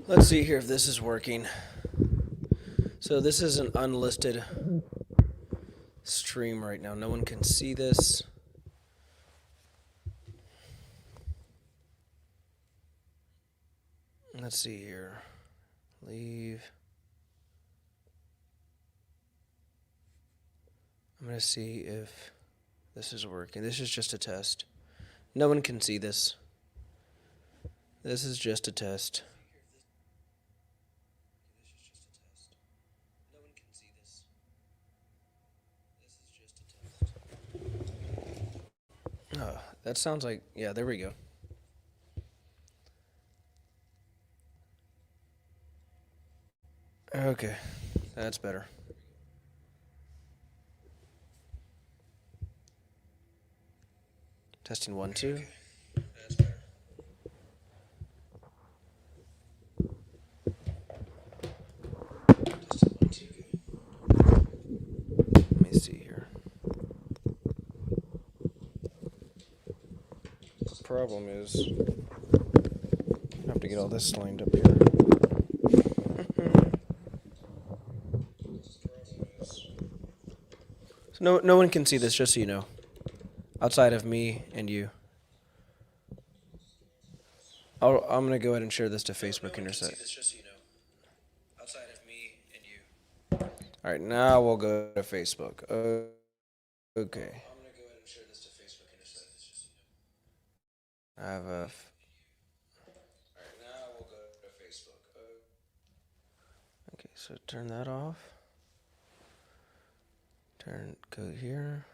Let's see here if this is working. So this is an unlisted stream right now. No one can see this. Let's see here. Leave. I'm going to see if this is working. This is just a test. No one can see this. This is just a test. Oh, that sounds like, yeah, there we go. Okay, that's better. Testing 1, 2. That's better. Testing 1, 2. Let me see here. The problem is, I have to get all this lined up here. So no one can see this, just so you know, outside of me and you. I'm gonna go ahead and share this to Facebook and your site. All right, now we'll go to Facebook. Okay. I have a. Okay, so turn that off. Go here.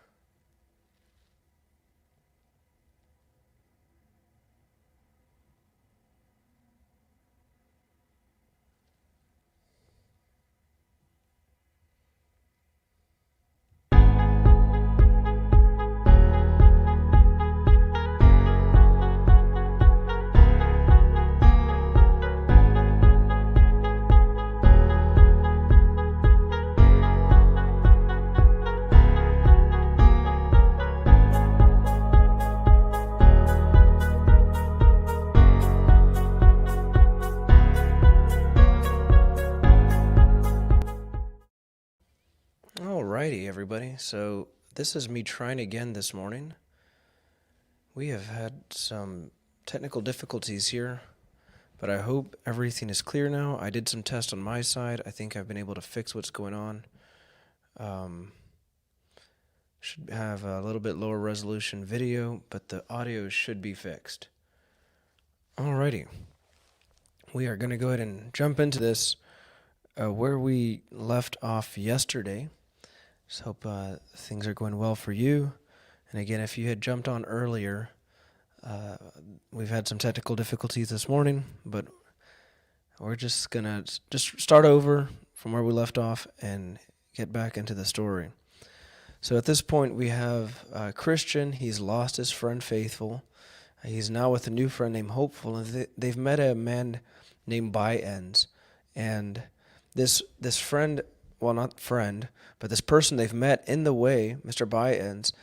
Alrighty, everybody. So this is me trying again this morning. We have had some technical difficulties here, but I hope everything is clear now. I did some tests on my side. I think I've been able to fix what's going on. Should have a little bit lower resolution video, but the audio should be fixed. Alrighty. We are going to go ahead and jump into this where we left off yesterday. Just hope things are going well for you. And again, if you had jumped on earlier, we've had some technical difficulties this morning, but we're just going to just start over from where we left off and get back into the story. So at this point, we have Christian. He's lost his friend Faithful. He's now with a new friend named Hopeful, and they've met a man named By-Ends. And this friend, well, not friend, but this person they've met in the way, Mr. By-Ends,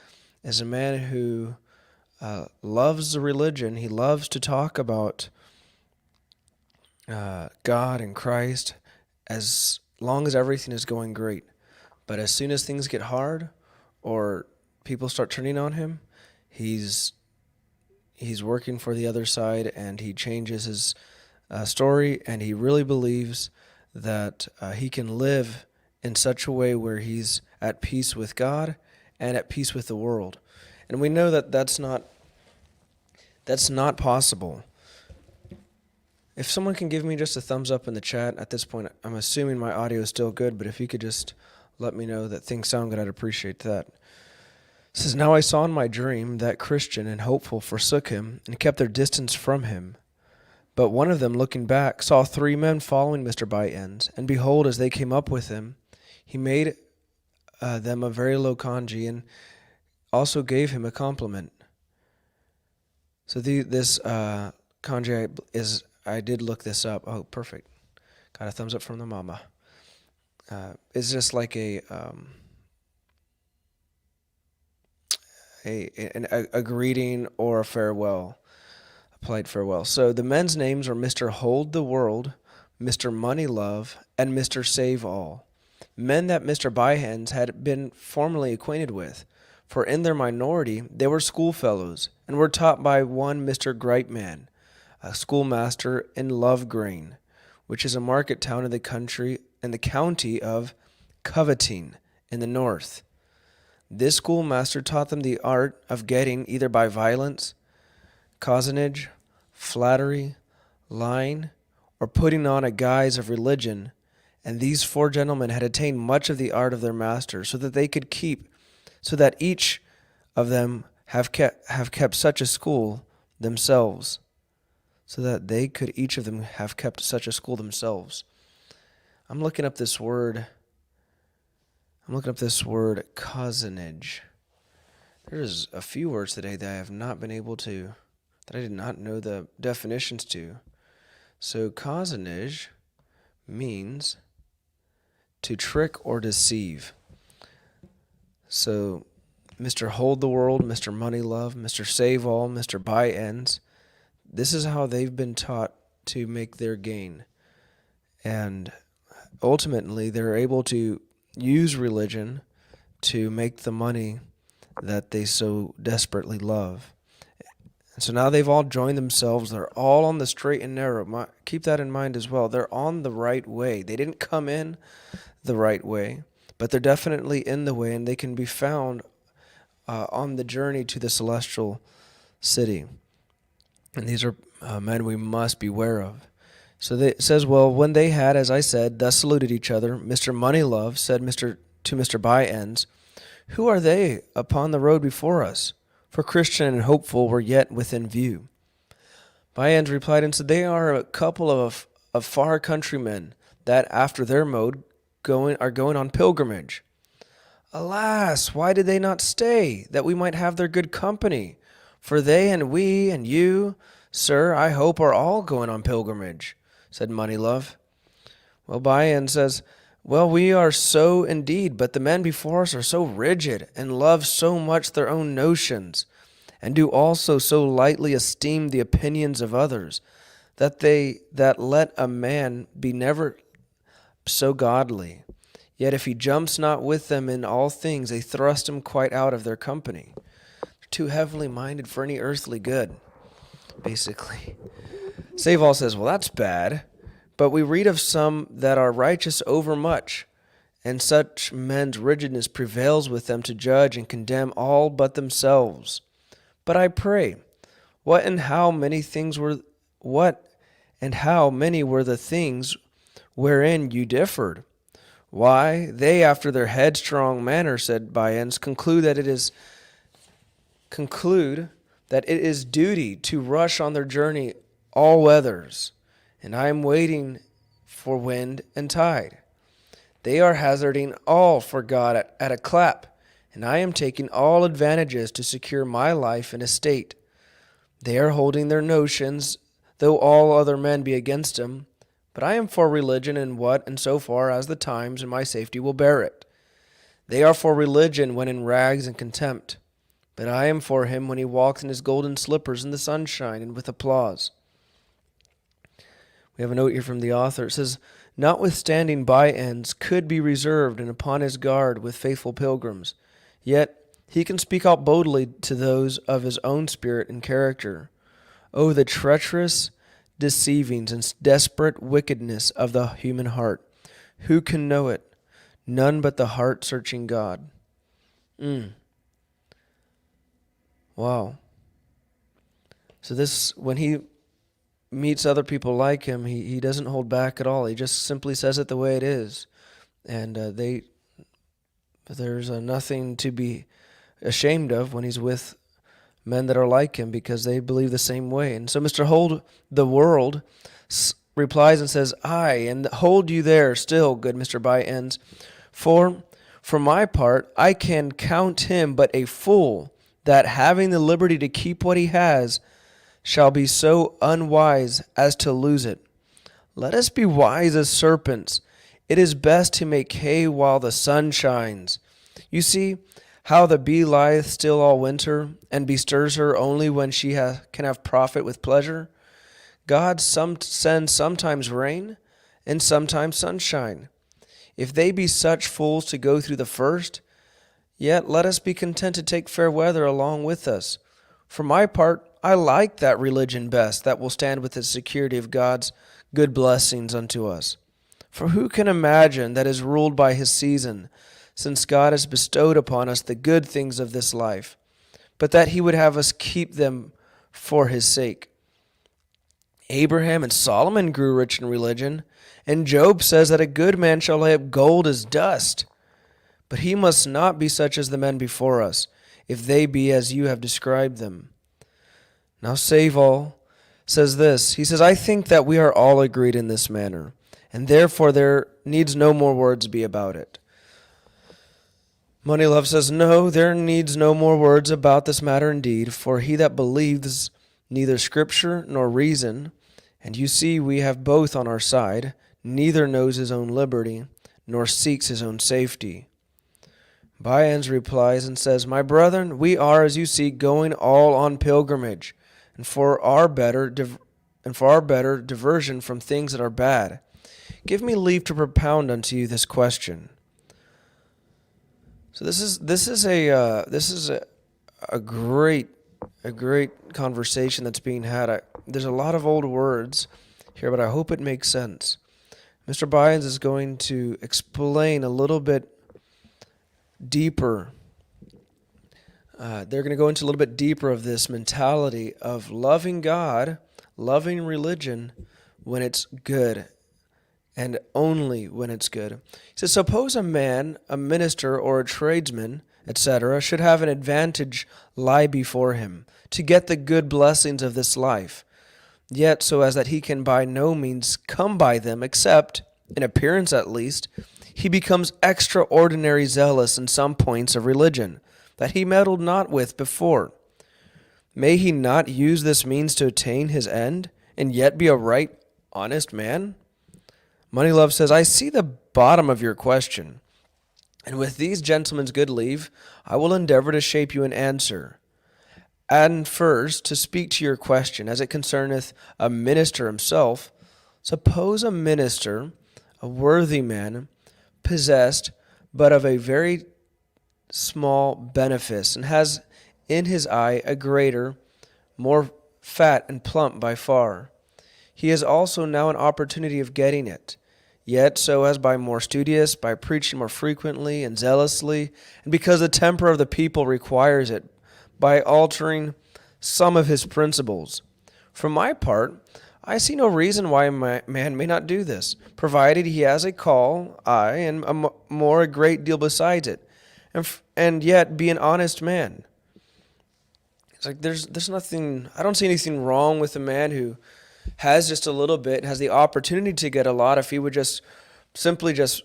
is a man who loves the religion. He loves to talk about God and Christ as long as everything is going great. But as soon as things get hard or people start turning on him, he's working for the other side, and he changes his story, and he really believes that he can live in such a way where he's at peace with God and at peace with the world. And we know that that's not possible. If someone can give me just a thumbs up in the chat at this point, I'm assuming my audio is still good, but if you could just let me know that things sound good, I'd appreciate that. It says, "Now I saw in my dream that Christian and Hopeful forsook him and kept their distance from him. But one of them, looking back, saw 3 men following Mr. By-Ends, and behold, as they came up with him, he made them a very low congee and also gave him a compliment." So this congee is, I did look this up. Oh, perfect. Got a thumbs up from the mama. It's just like a greeting or a farewell, a polite farewell. So the men's names are Mr. Hold the World, Mr. Moneylove, and Mr. Save-All, men that Mr. Byhands had been formerly acquainted with, for in their minority they were schoolfellows, and were taught by one Mr. Grightman, a schoolmaster in Lovegreen, which is a market town in the county of Coveting in the north. This schoolmaster taught them the art of getting, either by violence, cozenage, flattery, lying, or putting on a guise of religion, and these four gentlemen had attained much of the art of their master, so that each of them have kept such a school themselves. So that they could each of them have kept such a school themselves. I'm looking up this word cozenage. There's a few words today that I have not been able to, that I did not know the definitions to. So cozenage means to trick or deceive. So Mr. Hold the World, Mr. Moneylove, Mr. Save All, Mr. Buy Ends, this is how they've been taught to make their gain. And ultimately, they're able to use religion to make the money that they so desperately love. And so now they've all joined themselves. They're all on the straight and narrow. Keep that in mind as well. They're on the right way. They didn't come in the right way, but they're definitely in the way, and they can be found on the journey to the celestial city. And these are men we must beware of. So it says, well, when they had, as I said, thus saluted each other, Mr. Moneylove said to Mr. Buy Ends, "Who are they upon the road before us? For Christian and Hopeful were yet within view." Buy Ends replied and said, "They are a couple of far countrymen that, after their mode, are going on pilgrimage." "Alas, why did they not stay, that we might have their good company? For they and we and you, sir, I hope, are all going on pilgrimage," said Moneylove. Well, Buy Ends says, "Well, we are so indeed, but the men before us are so rigid, and love so much their own notions, and do also so lightly esteem the opinions of others, that let a man be never so godly. Yet if he jumps not with them in all things, they thrust him quite out of their company." They're too heavily minded for any earthly good, basically. Save All says, "Well, that's bad. But we read of some that are righteous overmuch, and such men's rigidness prevails with them to judge and condemn all but themselves. But I pray, what and how many were the things wherein you differed?" "Why, they, after their headstrong manner," said Buy Ends, conclude that it is duty to rush on their journey all weathers, and I am waiting for wind and tide. They are hazarding all for God at a clap, and I am taking all advantages to secure my life and estate. They are holding their notions, though all other men be against them. But I am for religion in what and so far as the times and my safety will bear it. They are for religion when in rags and contempt, but I am for him when he walks in his golden slippers in the sunshine and with applause." We have a note here from the author. It says, "Notwithstanding Buy Ends could be reserved and upon his guard with faithful pilgrims, yet he can speak out boldly to those of his own spirit and character. Oh, the treacherous deceivings and desperate wickedness of the human heart. Who can know it? None but the heart-searching God." Wow. So when he meets other people like him, he doesn't hold back at all. He just simply says it the way it is. And there's nothing to be ashamed of when he's with men that are like him, because they believe the same way. And so Mr. Hold the World replies and says, "Aye, and hold you there still, good Mr. Buy Ends. For my part, I can count him but a fool that, having the liberty to keep what he has, shall be so unwise as to lose it. Let us be wise as serpents. It is best to make hay while the sun shines. You see how the bee lieth still all winter, and bestirs her only when she can have profit with pleasure. God sends sometimes rain, and sometimes sunshine. If they be such fools to go through the first, yet let us be content to take fair weather along with us. For my part, I like that religion best that will stand with the security of God's good blessings unto us. For who can imagine that is ruled by his season, since God has bestowed upon us the good things of this life, but that he would have us keep them for his sake? Abraham and Solomon grew rich in religion, and Job says that a good man shall lay up gold as dust. But he must not be such as the men before us, if they be as you have described them. Now Save All says this. He says, I think that we are all agreed in this manner, and therefore there needs no more words be about it. Moneylove says, no, there needs no more words about this matter indeed, for he that believes neither scripture nor reason, and you see we have both on our side, neither knows his own liberty, nor seeks his own safety. Byans replies and says, my brethren, we are, as you see, going all on pilgrimage, and for our better diversion from things that are bad. Give me leave to propound unto you this question. So this is a great conversation that's being had. There's a lot of old words here, but I hope it makes sense. Mr. Byans is going to explain a little bit deeper. They're going to go into a little bit deeper of this mentality of loving God, loving religion when it's good, and only when it's good. He says, suppose a man, a minister, or a tradesman, etc., should have an advantage lie before him, to get the good blessings of this life, yet so as that he can by no means come by them, except, in appearance at least, he becomes extraordinary zealous in some points of religion, that he meddled not with before. May he not use this means to attain his end, and yet be a right, honest man? Moneylove says, I see the bottom of your question, and with these gentlemen's good leave, I will endeavor to shape you an answer. And first, to speak to your question, as it concerneth a minister himself, suppose a minister, a worthy man, possessed but of a very small benefice, and has in his eye a greater, more fat and plump by far. He has also now an opportunity of getting it, yet so as by more studious, by preaching more frequently and zealously, and because the temper of the people requires it, by altering some of his principles. For my part, I see no reason why a man may not do this, provided he has a call, aye, and a great deal besides it, and yet be an honest man. It's like there's nothing, I don't see anything wrong with a man who has just a little bit, has the opportunity to get a lot, if he would just simply just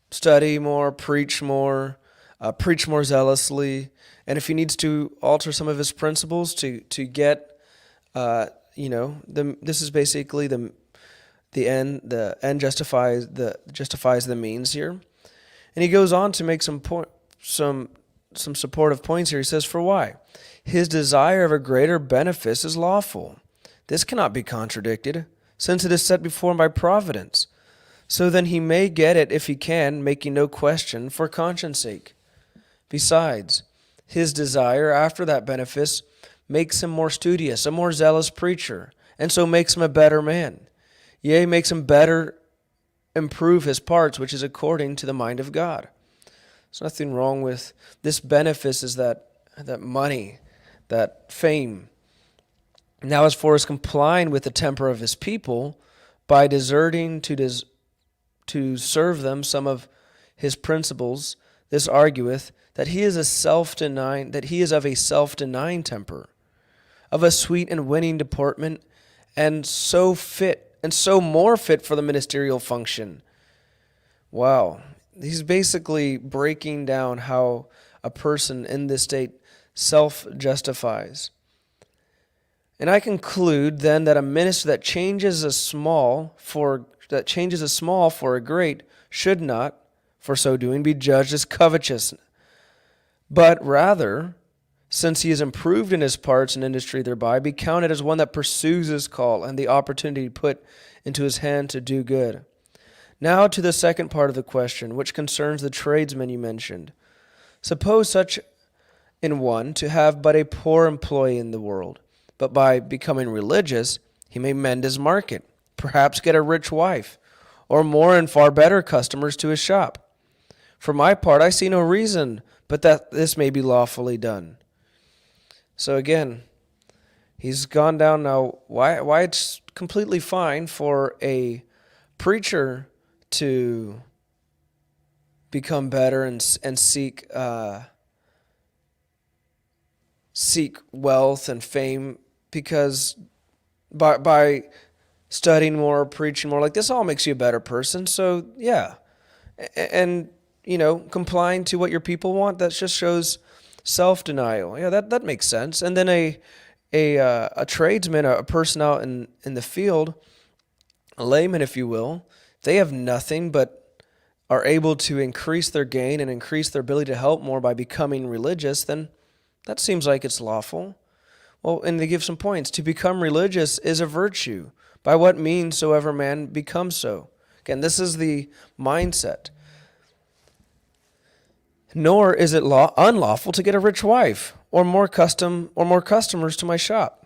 study more, preach more zealously, and if he needs to alter some of his principles to get, this is basically the end. The end justifies the means here, and he goes on to make some supportive points here. He says, for why? His desire of a greater benefice is lawful. This cannot be contradicted, since it is set before him by providence. So then he may get it if he can, making no question, for conscience sake. Besides, his desire after that benefice makes him more studious, a more zealous preacher, and so makes him a better man. Yea, makes him better improve his parts, which is according to the mind of God. There's nothing wrong with this benefice, is that money, that fame. Now as for his complying with the temper of his people, by deserting to serve them some of his principles, this argueth that he is of a self-denying temper, of a sweet and winning deportment, and so more fit for the ministerial function. Wow. He's basically breaking down how a person in this state self-justifies. And I conclude then that a minister that changes a small for a great should not, for so doing, be judged as covetous, but rather, since he is improved in his parts and industry thereby, be counted as one that pursues his call and the opportunity put into his hand to do good. Now to the second part of the question, which concerns the tradesmen you mentioned. Suppose such in one to have but a poor employee in the world, but by becoming religious, he may mend his market, perhaps get a rich wife, or more and far better customers to his shop. For my part, I see no reason but that this may be lawfully done. So again, he's gone down now. Why it's completely fine for a preacher to become better and seek wealth and fame, because by studying more, preaching more, like this all makes you a better person. So yeah, and complying to what your people want, that just shows self-denial. Yeah, that makes sense. And then a tradesman, a person out in the field, a layman, if you will, they have nothing but are able to increase their gain and increase their ability to help more by becoming religious, then that seems like it's lawful. Well, and they give some points. To become religious is a virtue, by what means soever man becomes so. Again, this is the mindset. Nor is it unlawful to get a rich wife, or more customers to my shop.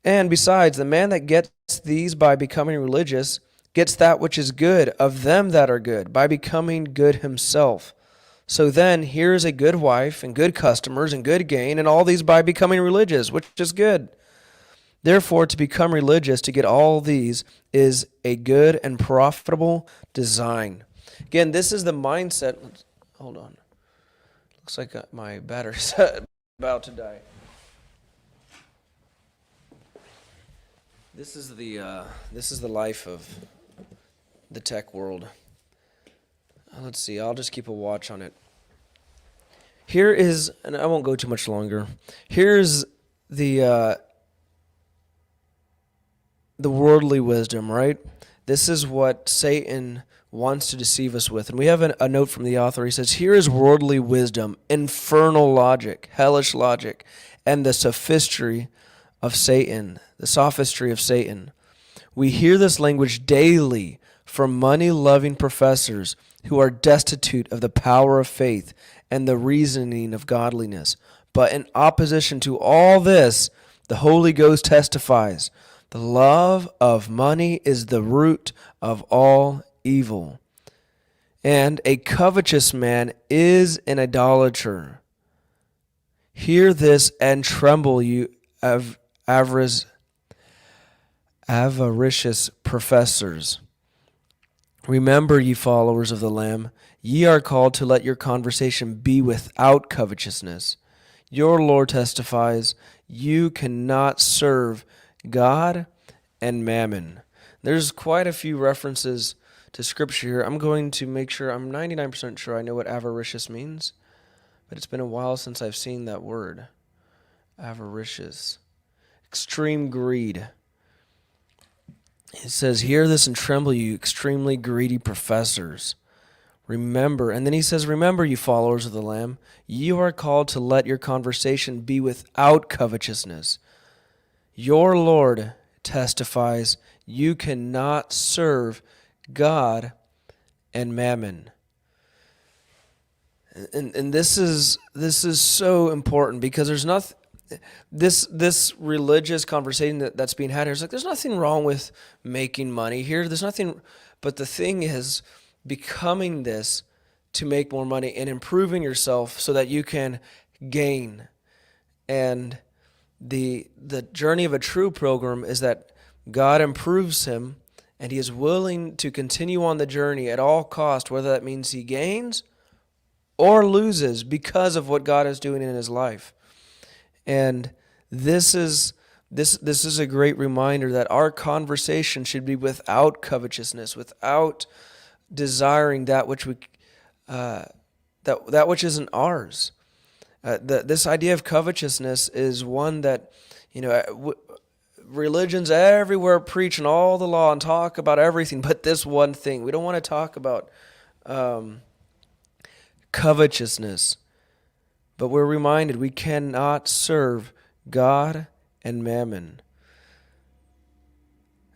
And besides, the man that gets these by becoming religious gets that which is good of them that are good, by becoming good himself. So then, here is a good wife, and good customers, and good gain, and all these by becoming religious, which is good. Therefore, to become religious, to get all these, is a good and profitable design. Again, this is the mindset. Hold on. Looks like my battery's about to die. This is the life of the tech world. Let's see. I'll just keep a watch on it. Here is, and I won't go too much longer. Here's the worldly wisdom, right? This is what Satan wants to deceive us with. And we have a note from the author. He says, here is worldly wisdom, infernal logic, hellish logic, and the sophistry of Satan. The sophistry of Satan. We hear this language daily from money-loving professors who are destitute of the power of faith and the reasoning of godliness. But in opposition to all this, the Holy Ghost testifies, the love of money is the root of all evil, and a covetous man is an idolater. Hear this and tremble, you avaricious professors. Remember, ye followers of the Lamb, ye are called to let your conversation be without covetousness. Your Lord testifies, you cannot serve God and mammon. There's quite a few references to Scripture here. I'm going to make sure, I'm 99% sure I know what avaricious means, but it's been a while since I've seen that word. Avaricious. Extreme greed. It says, hear this and tremble, you extremely greedy professors. Remember, and then he says, remember, you followers of the Lamb, you are called to let your conversation be without covetousness. Your Lord testifies, you cannot serve God and mammon. And this is so important, because there's nothing. This religious conversation that's being had here is like, there's nothing wrong with making money here. There's nothing, but the thing is becoming this to make more money and improving yourself so that you can gain. And the journey of a true pilgrim is that God improves him, and he is willing to continue on the journey at all cost, whether that means he gains or loses because of what God is doing in his life. And this is a great reminder that our conversation should be without covetousness, without desiring that which that which isn't ours. This idea of covetousness is one that religions everywhere preach and all the law and talk about everything but this one thing. We don't want to talk about covetousness. But we're reminded we cannot serve God and mammon.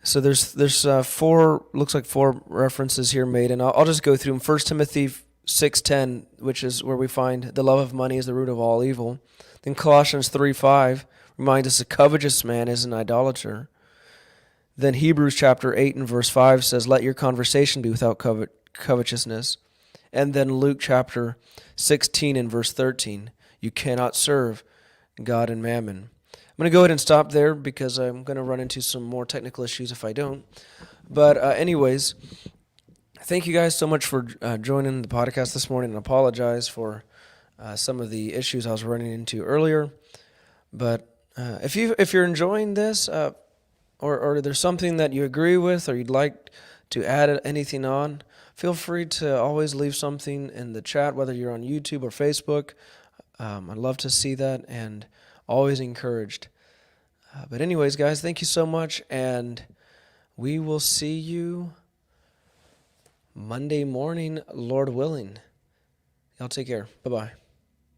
So there's four, looks like four references here made, and I'll just go through them. 1 Timothy 6:10, which is where we find the love of money is the root of all evil. Then Colossians 3:5 reminds us a covetous man is an idolater. Then Hebrews chapter 8 and verse 5 says, let your conversation be without covetousness. And then Luke chapter 16 and verse 13, you cannot serve God and mammon. I'm going to go ahead and stop there because I'm going to run into some more technical issues if I don't. But anyways, thank you guys so much for joining the podcast this morning, and apologize for some of the issues I was running into earlier. But if you're enjoying this, or there's something that you agree with, or you'd like to add anything on, feel free to always leave something in the chat, whether you're on YouTube or Facebook. I'd love to see that, and always encouraged. But anyways, guys, thank you so much, and we will see you Monday morning, Lord willing. Y'all take care. Bye-bye.